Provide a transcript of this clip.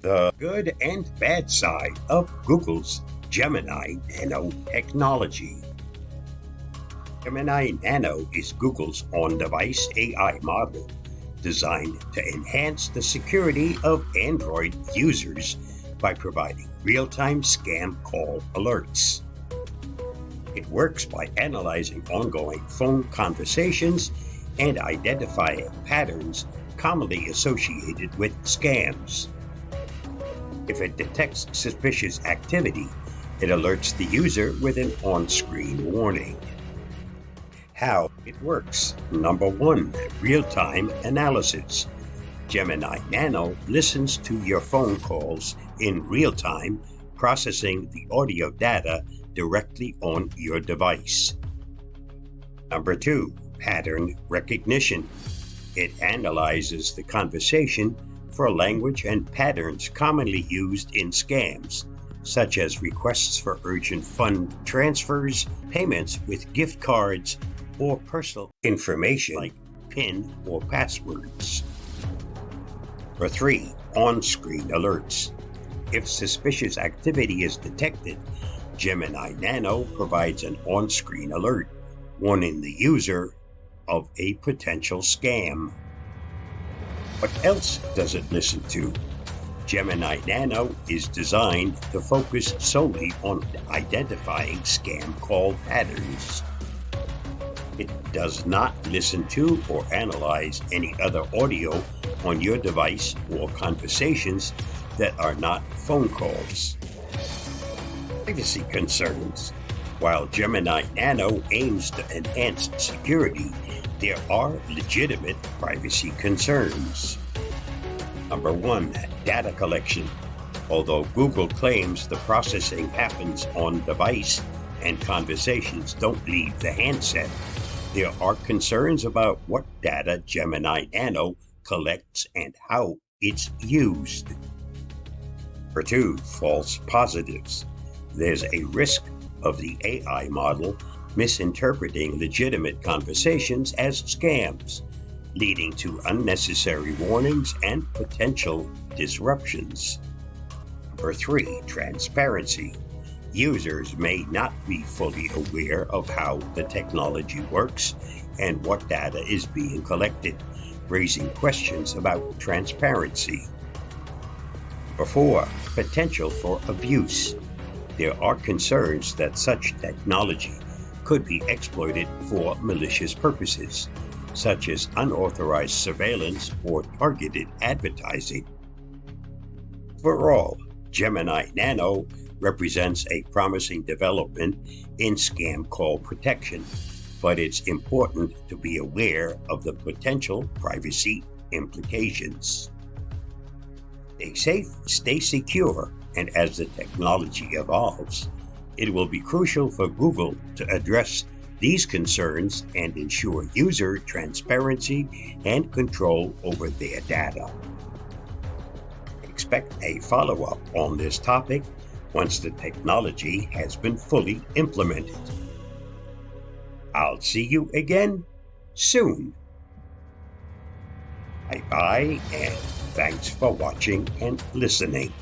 The good and bad side of Google's Gemini Nano technology. Gemini Nano is Google's on-device AI model designed to enhance the security of Android users by providing real-time scam call alerts. It works by analyzing ongoing phone conversations and identifying patterns commonly associated with scams. If it detects suspicious activity, it alerts the user with an on-screen warning. How it works. Number 1, real-time analysis. Gemini Nano listens to your phone calls in real time, processing the audio data directly on your device. Number 2, pattern recognition. It analyzes the conversation for language and patterns commonly used in scams, such as requests for urgent fund transfers, payments with gift cards, or personal information like PIN or passwords. Number 3, on-screen alerts. If suspicious activity is detected, Gemini Nano provides an on-screen alert, warning the user of a potential scam. What else does it listen to? Gemini Nano is designed to focus solely on identifying scam call patterns. It does not listen to or analyze any other audio on your device or conversations that are not phone calls. Privacy concerns. While Gemini Nano aims to enhance security, there are legitimate privacy concerns. Number 1, data collection. Although Google claims the processing happens on device and conversations don't leave the handset, there are concerns about what data Gemini Nano collects and how it's used. Number 2, false positives. There's a risk of the AI model misinterpreting legitimate conversations as scams, leading to unnecessary warnings and potential disruptions. Number 3, transparency. Users may not be fully aware of how the technology works and what data is being collected, raising questions about transparency. Number 4, potential for abuse. There are concerns that such technology could be exploited for malicious purposes, such as unauthorized surveillance or targeted advertising. Overall, Gemini Nano represents a promising development in scam call protection, but it's important to be aware of the potential privacy implications. Stay safe, stay secure, and as the technology evolves, it will be crucial for Google to address these concerns and ensure user transparency and control over their data. Expect a follow-up on this topic once the technology has been fully implemented. I'll see you again soon. Bye-bye, and thanks for watching and listening.